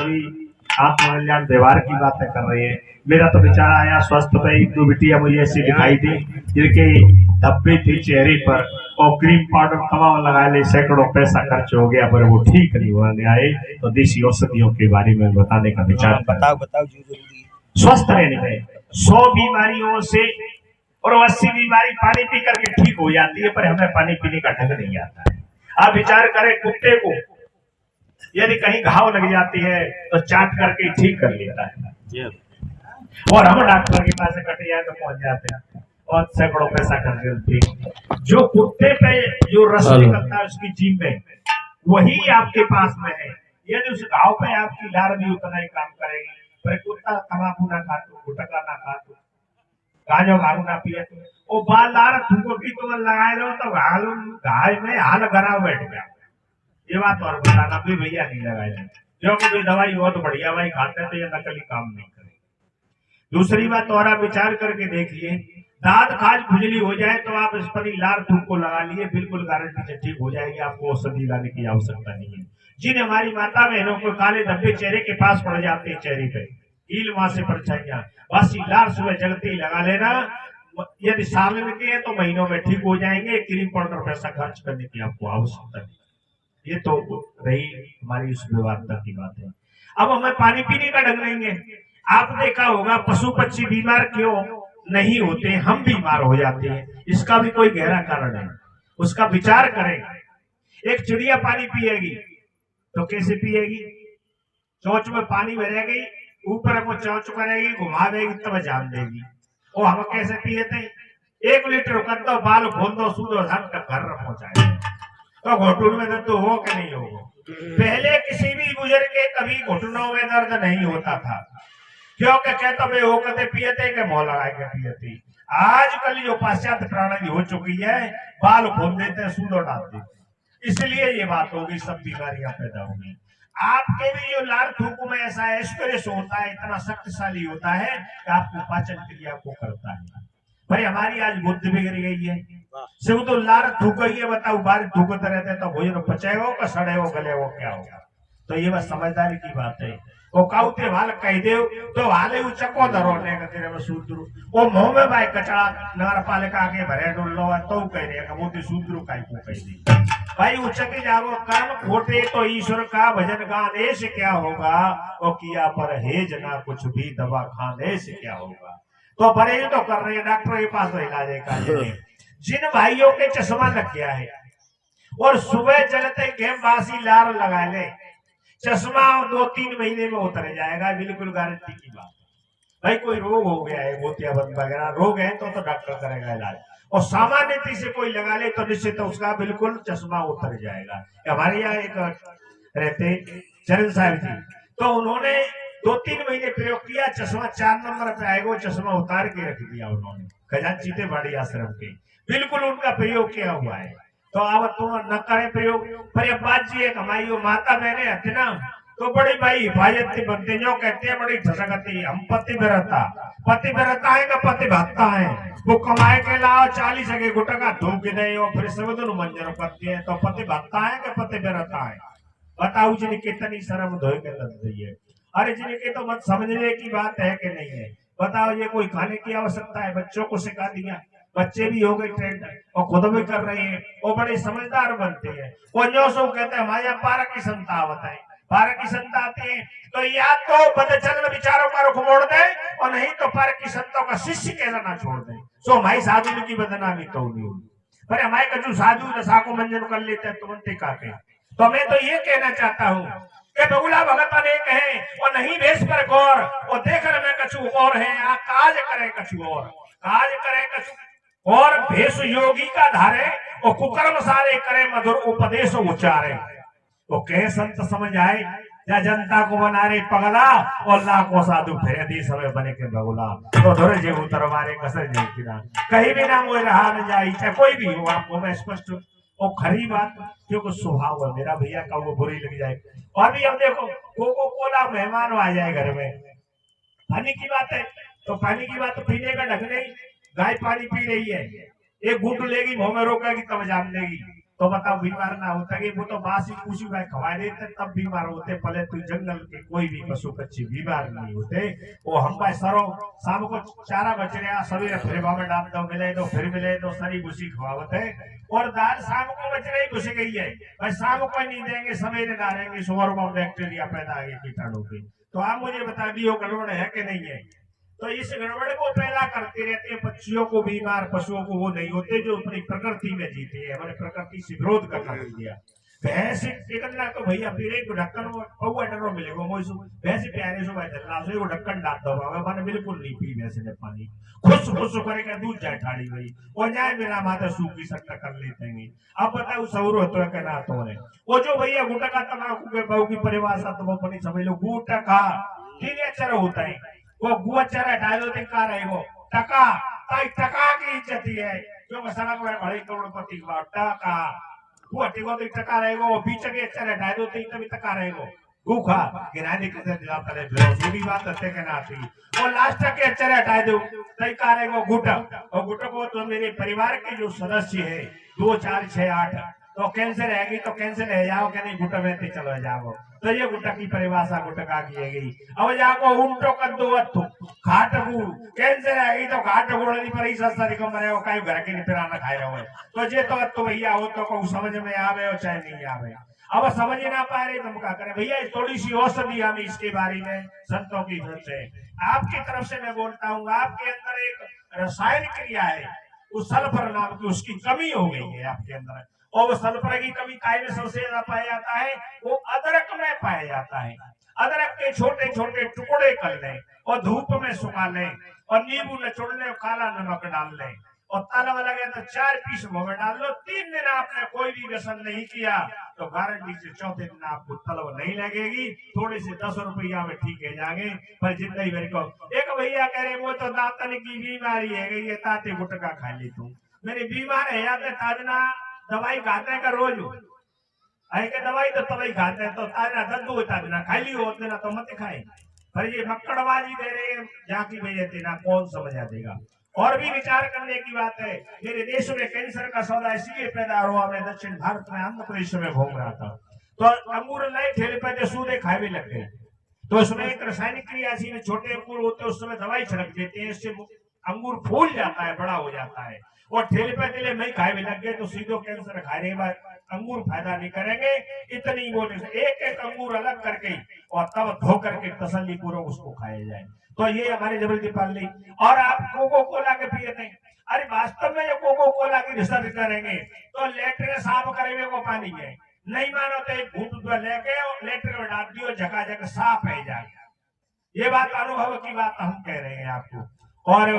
सभी आत्मकल्याण व्यवहार की बातें कर रहे हैं। मेरा तो विचार आया स्वस्थ पे एक दो बिटिया मुझे ऐसी दिखाई दी जिनके धब्बे थे चेहरे पर और क्रीम पाउडर तमाम लगा ले, सैकड़ों पैसा खर्च हो गया पर वो ठीक नहीं होने आए। तो देसी औषधियों के बारे में बताने का विचार बताओ जी जरूरी। स्वस्थ रहने में 100 बीमारियों से और 80 बीमारी पानी पी करके ठीक हो जाती है, पर हमें पानी पीने का ढंग नहीं आता है। आप विचार करें, कुत्ते को यदि कहीं घाव लग जाती है तो चाट करके ठीक कर लेता है, और हम डॉक्टर के पास कटिया तो पहुंच जाते हैं और सैकड़ों पैसा खर्च करते। जो कुत्ते पे जो रस निकलता है उसकी जीभ में, वही आपके पास में है। यदि उस घाव पे आपकी लार भी उतना ही काम करेगी। पर कुत्ता तंबाकू ना खा तो, गुटखा ना खा तो, गांजो भागू ना पिए तो, वो बाल लार थूको की तुम लगाए लो तो घाय में हाल गरा बैठ गया। ये बात और बताना भी भैया नहीं लगाए, क्योंकि कोई दवाई बहुत बढ़िया भाई खाते तो ये नकली काम नहीं करेगी। दूसरी बात और आप विचार करके देखिए, दांत खाज खुजली हो जाए तो आप इस पर लार थूक को लगा लिए, बिल्कुल गारंटी से ठीक हो जाएगी, आपको औषधि लाने की आवश्यकता नहीं है। जिन हमारी माता बहनों को काले धब्बे चेहरे के पास पड़ जाते हैं, चेहरे पे कील वहां से परछाइयां, बस लार सुबह जगते ही लगा लेना। यदि साल के हैं तो महीनों में ठीक हो जाएंगे, क्रीम पाउडर पैसा खर्च करने की आपको आवश्यकता नहीं। ये तो रही हमारी उस व्यवस्था की बात है। अब हमें पानी पीने का ढंग नहीं है। आप देखा होगा पशु पक्षी बीमार क्यों नहीं होते, हम बीमार हो जाते हैं, इसका भी कोई गहरा कारण है, उसका विचार करें। एक चिड़िया पानी पिएगी तो कैसे पिएगी? चोंच में पानी भरेगी, ऊपर को चोंच करेगी, घुमावेगी तब जान देगी। वो हम कैसे पिए थे? 1 लीटर कर दो, बाल खोल दो, सूदो धन तक घर पहुंचाए तो घुटनों में दर्द हो कि नहीं होगा? पहले किसी भी बुजुर्ग के कभी घुटनों में दर्द नहीं होता था, क्योंकि कहते वे वो कहते पिए थे कि मोह लगा के पिए थे। आजकल जो पाश्चात्य प्रणाली हो चुकी है, बाल खोल देते, सूदो डाल देते, इसलिए ये बात होगी, सब बीमारियां पैदा होंगी। आपके भी जो लार थूक में ऐसा एस्प्रेस होता है, इतना शक्तिशाली होता है कि आपको पाचन क्रिया को करता है। भाई हमारी आज बुद्धि बिगड़ गई है, सिर्फ तो लार थूक गई है, बताओ बाहर थूकते रहते तो भोजन पचेगो का सड़ेगो गलेगो क्या होगा? तो ये बस समझदारी की बात है। वो काउते वाल कह दे तो वाले चको धरो ने तेरे में सूद्रु वो मुंह में भाई कचड़ा नगर पालिका के भरे डुल्लो तो कह रहे हैं मोती सूद्रु काई को कह दी। भाई उचके जागो कर्म खोटे तो ईश्वर का भजन गाने से क्या होगा? वो किया पर हेज ना कुछ भी दवा खाने से क्या होगा? तो परहेज तो कर रहे हैं, डॉक्टर के पास तो इलाज का। जिन भाइयों के चश्मा लग गया है और सुबह चलते गेम बासी लार लगा ले, चश्मा 2-3 महीने में उतर जाएगा, बिल्कुल गारंटी की बात। भाई कोई रोग हो गया है, मोतियाबिंद वगैरह रोग है तो डॉक्टर करेगा इलाज, और सामान्य रीति से कोई लगा ले तो निश्चित उसका बिल्कुल चश्मा उतर जाएगा। हमारे यहाँ एक रहते चरण साहब जी, तो उन्होंने 2-3 महीने प्रयोग किया, चश्मा 4 नंबर पे आएगा, चश्मा उतार के रख दिया उन्होंने, खजांची थे बाड़ी आश्रम के, बिल्कुल उनका प्रयोग किया हुआ है। तो अब तुम न करे प्रयोग। पर ये बात जी एक हमारी माता बहने हथे ना, तो बड़ी भाई हिफाजत थी बनते, जो कहते हैं बड़ी ठसकती, हम पति बेरता है का पति भक्ता है, वो कमाए के लाओ 40 के गुटका धूप दे और फिर सब दोनों मंजर करती है, तो पति भक्ता है कि पति बेरता है? बताओ जिन्हें कितनी शर्म धोए के लग रही है। अरे जिनके तो मत समझने की बात है कि नहीं है? बताओ, ये कोई खाने की आवश्यकता है? बच्चों को सिखा दिया, बच्चे भी हो गए ट्रेंड और खुद भी कर रहे हैं, वो बड़े समझदार बनते हैं। वो जो सो कहते हैं हमारे यहाँ 12 की संता आवत है, 12 की संता आती है तो या तो बदचलन विचारों का रुख मोड़ दे और नहीं तो 12 की संतों का शिष्य कहना ना छोड़ दे। सो हमारी साधु की बदनामी तो नहीं होगी, पर हमारे कछु साधु नशा को मंजन कर लेते हैं तुरंत काटे। तो मैं तो ये कहना चाहता हूँ कि बगुला भगत ने कहे और नहीं भेष पर गौर, और देख में कछु और है, काज करे कछु और, काज करे कछु और, भेष योगी का धारे और कुकर्म सारे करे, मधुर उपदेश उच्चारे। तो कहे संत समझ आए या जनता को बना रे पगला और लाखों साधु फिर दी समय बने के बगुला, तो धुर जे उतरवारे कसर जे किरा, कहीं भी ना मोह रहा न जाई, चाहे कोई भी हो। आपको मैं स्पष्ट और खरी बात, क्योंकि स्वभाव है मेरा भैया का, वो बुरी लग जाए। और भी अब देखो कोको कोला मेहमान आ जाए घर में, पानी की बात है तो पानी की बात, तो पीने का ढंग नहीं। गाय पानी पी रही है, एक घूंट लेगी मुंह में रोकेगी तब जान लेगी, तो बताओ बीमार ना होता कि वो तो बासी पूछी भाई खवा देते तब बीमार होते, पहले तो जंगल के कोई भी पशु पक्षी बीमार नहीं होते। वो हम भाई सरो शाम को चारा बच रहा सवेरे फिर में डाल दो मिले तो फिर मिले तो सारी भूसी खवावत है, और दाल शाम को बच रही घुस गई है भाई, शाम को नहीं देंगे सवेरे डालेंगे, सुअर में बैक्टीरिया पैदा आगे कीटाणु के। तो आप मुझे बता दियो गड़बड़ है कि नहीं है। तो इस गड़बड़ को पैदा करते रहते हैं, पक्षियों को बीमार, पशुओं को वो नहीं होते जो अपनी प्रकृति में जीते हैं, हमारे प्रकृति से विरोध करना नहीं दिया। भैंस टिकटना तो भैया फिर एक ढक्कन पौवा डरो मिलेगा मोइसु भैंस प्यारे सो भाई दल्ला से वो ढक्कन डाल दो बाबा माने बिल्कुल नहीं पी भैंस ने पानी, खुश खुश करेगा दूध जाए ठाड़ी भाई और जाए बिना माता सूखी सकता कर लेते हैं। अब बताओ सौर होता है कि ना तो है वो जो भैया गुटका तमाकू के बहु की परिभाषा तुम अपनी समझ लो, गुटका तीन अक्षर होता है, वो गुअक्षर हटा दो टिका रहेगो टका, ताई टका की इज्जत है जो सड़क में बड़ी करोड़पति टका वो टिको तो टका रहेगा, वो बीच के अक्षर हटा दो तो तभी टका रहेगा भूखा गिराने के साथ दिलाता रहे बेरोजगारी बात हत्ते के ना थी, और लास्ट के अक्षर हटा दो तई का रहेगा गुटक, और गुटक को तो मेरे परिवार के जो सदस्य है 2 4 6 8 तो कैंसर रहेगी तो कैंसर रह जाओ कि नहीं गुटक में चलो जाओ, तो ये गुटक की परिभाषा गुटका की है गई। अब जाको उल्टो कर दो अथु घाट गुड़ कैंसर आएगी तो घाट गुड़ नहीं पर सस्ता को मरे कई घर के निपरा ना खाए हुए, तो ये तो अथु भैया हो तो को समझ में आवे और चाहे नहीं आवे। अब समझ ना पा रहे तुम क्या करें भैया, थोड़ी सी औषधि हम इसके बारे में संतों की तरफ से आपकी तरफ से मैं बोलता हूँ, आपके अंदर एक रसायन क्रिया है उस सल्फर नाम की, उसकी कमी हो गई है आपके अंदर, और वो सल्फर की कमी काय में सबसे ज्यादा पाया जाता है, वो अदरक में पाया जाता है। अदरक के छोटे छोटे टुकड़े कर लें और धूप में सुखा लें और नींबू निचोड़ लें, काला नमक डाल लें और तलब लगे तो 4 पीस मुंह में डाल लो। 3 दिन आपने कोई भी व्यसन नहीं किया तो गारंटी से चौथे दिन आपको तलब नहीं लगेगी, थोड़े से 10 रुपया में ठीक है जाएंगे, पर जिंदगी भर को। एक भैया कह रहे वो तो दांतन की बीमारी है, ये ताते गुटका खा ली तू, मेरी बीमार है याद ताजना दवाई खाते हैं का रोज आई के दवाई तो तभी खाते हैं, तो ताजा दद्दू होता बिना खाई ली होते ना तो मत खाए, पर ये मक्कड़बाजी दे रहे हैं जाकी भैया तेना कौन समझा देगा। और भी विचार करने की बात है, मेरे देश में कैंसर का सौदा इसलिए पैदा हुआ, मैं दक्षिण भारत में आंध्र प्रदेश में घूम रहा था तो अंगूर नए ठेले पे सूदे खाए लग गए, तो उसमें एक रासायनिक क्रिया ऐसी छोटे अंगूर होते हैं उसमें दवाई छिड़क देते हैं, इससे अंगूर फूल जाता है, बड़ा हो जाता है, और ठेले पे दिले नहीं खाए भी लग गए तो सीधो कैंसर खा रहे बाद अंगूर फायदा नहीं करेंगे। इतनी वो एक एक अंगूर अलग करके और तब धो करके तसल्ली पूर्वक उसको खाया जाए, तो ये हमारे जबरदस्ती पाल ली। और आप कोको कोला के पिए थे, अरे वास्तव में ये कोको कोला की रिसर्च करेंगे तो लेटर साफ करेंगे वो पानी है, नहीं मानो तो एक घूट लेके लेटर में डाल दियो झकाझक साफ है जाए, ये बात अनुभव की बात हम कह रहे हैं आपको। और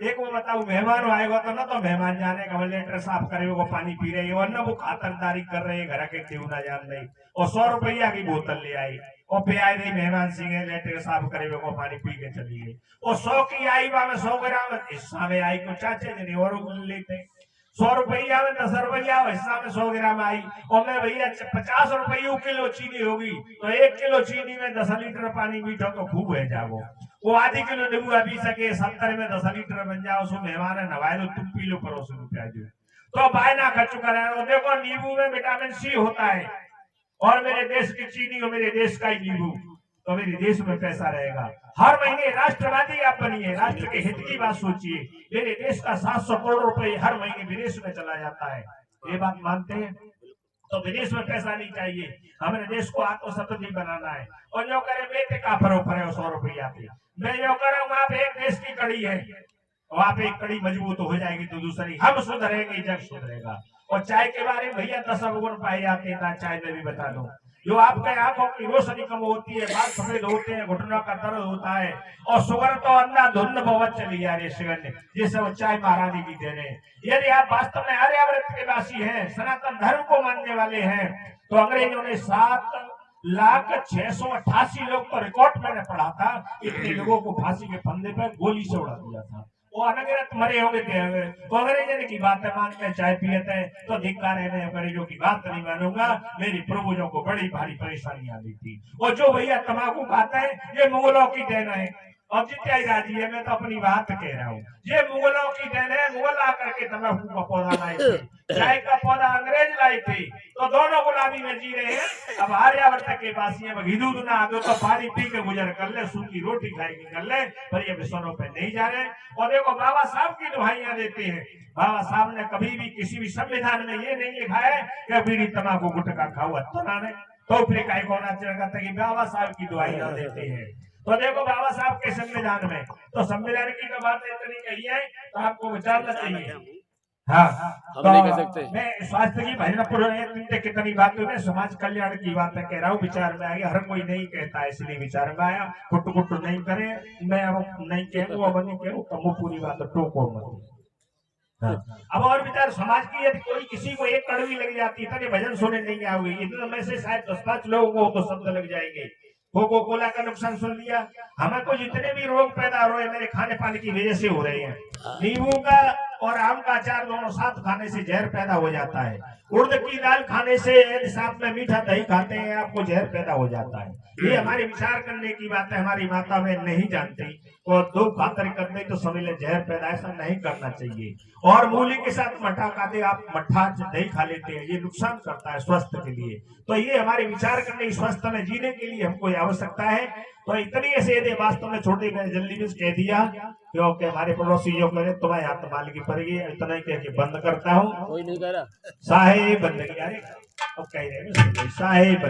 एक वो बताऊ मेहमान आएगा तो ना तो मेहमान जाने का लेटर साफ करे वो पानी पी रहे और ना वो खातरदारी कर रहे हैं घर के क्यों ना जान रही, और 100 रुपया की बोतल ले आई और पियाई रही मेहमान सिंह लेटर साफ करे वो पानी पी के चली गई, और 100 की आई वहां 100 ग्राम हिस्सा में आई को चाचे नहीं और लेते 100 रुपया में 10 रुपया हिस्सा में 100 ग्राम आई, और मैं भैया 50 रुपये किलो चीनी होगी तो 1 किलो चीनी में 10 लीटर पानी मीठो तो खूब है जाओ, वो आधी किलो नींबू पी सके 70 में 10 लीटर बन जाओ, उसमें मेहमान है नवाए तो तुम पी लो पड़ोस रुपया जो तो बायना खर्च कर देखो नींबू में विटामिन सी होता है, और मेरे देश की चीनी और मेरे देश का ही नींबू, तो मेरे देश में पैसा रहेगा। हर महीने राष्ट्रवादी आप बनिए, राष्ट्र के हित की बात सोचिए, मेरे देश का 700 करोड़ रुपए हर महीने विदेश में चला जाता है, ये बात मानते हैं? तो विदेश में पैसा नहीं चाहिए, हमारे देश को आत्मसंतुलित बनाना है, और जो करे बेटे का फरोख है 100 रुपया पे, मैं जो करूँ वहां पे एक देश की कड़ी है, वहां पे एक कड़ी मजबूत हो जाएगी तो दूसरी हम सुधरेंगे जग सुधरेगा। और चाय के बारे में भैया 10 अवगुण पाए जाते हैं, चाय में भी बता दो, जो आपके आंखों की रोशनी कम होती है, बाल सफेद होते हैं, घुटनों का दर्द होता है, और शुगर तो अंधाधुंध बहुत चली जा रही है, जिसे वो चाय महारानी की दे रहे हैं। यदि आप वास्तव में आर्यावर्त के वासी हैं, सनातन धर्म को मानने वाले हैं, तो अंग्रेजों ने 7,06,88 लोग को रिकॉर्ड मैंने पढ़ा था, इतने लोगों को फांसी के फंदे पर गोली से उड़ा दिया था, वो अनगिनत मरे होंगे थे, तो अंग्रेजों की बात मानते चाय पियते हैं, तो धिक्कार है, मैं अंग्रेजों की बात नहीं मानूंगा, मेरी पूर्वजों को बड़ी भारी परेशानी आ रही थी। और जो भैया तंबाकू खाते हैं ये मुगलों की देन है, और जितना ही राजी है, मैं तो अपनी बात कह रहा हूँ। ये मुगलों की देन है, मुगल आकर के तंबाकू का पौधा लाए थे, चाय का पौधा अंग्रेज लाए थे, तो दोनों गुलामी में जी रहे हैं। अब आर्यावर्त के वासी अब हिंदू ना आगे तो पानी पी के गुजर कर ले, सूखी रोटी खाई कर ले, पर ये मिशनों पे नहीं जा रहे। और देखो बाबा साहब की दुहाइयां देते हैं। बाबा साहब ने कभी भी किसी भी संविधान में ये नहीं लिखा है कि बीड़ी तंबाकू गुटखा खाओ अच्छा ने, तो फिर कहीं कोना चढ़ कि बाबा साहब की दुहाइयां देते हैं। तो देखो बाबा साहब के संविधान में, तो संविधान की तो बात इतनी कही है, तो आपको विचारना चाहिए। हाँ, हम तो नहीं कह सकते। मैं स्वास्थ्य की भजन कितनी बातों में समाज कल्याण की बात कह रहा हूँ। विचार में आगे हर कोई नहीं कहता है, इसलिए विचार में आया। कुट कुट नहीं करे, मैं अब नहीं कहूँ, अब नहीं कहूँ, तो पूरी बात टोको मत। हाँ। अब और विचार समाज की, यदि कोई किसी को एक कड़वी लग जाती है तो भजन सुनने नहीं आओगे, इतने में से शायद 10-5 लोगों को तो शब्द लग जाएंगे। कोको कोला का नुकसान सुन लिया, हमें को जितने भी रोग पैदा हो रहे हैं मेरे खाने पानी की वजह से हो रहे हैं। नींबू का और आम का अचार दोनों साथ खाने से जहर पैदा हो जाता है। उड़द की दाल खाने से, यदि साथ में मीठा दही खाते हैं आपको जहर पैदा हो जाता है। ये हमारे विचार करने की बात है, हमारी माता में नहीं जानती, और दो खातर करते तो समझ ले जहर पैदा, ऐसा नहीं करना चाहिए। और मूली के साथ मठा खाते, आप मठा दही खा लेते हैं, ये नुकसान करता है स्वास्थ्य के लिए। तो ये हमारे विचार करने, स्वस्थ में जीने के लिए हमको आवश्यकता है। तो इतनी ऐसे यदि वास्तव में छोटे मैंने जल्दी में कह दिया, क्योंकि हमारे पड़ोसी जो करे तुम्हें हाथ मालिकी पड़ेगी, इतना ही कह के बंद करता हूँ। कोई नहीं कह रहा साहेब बंदगी, अरे कह रहे साहेब।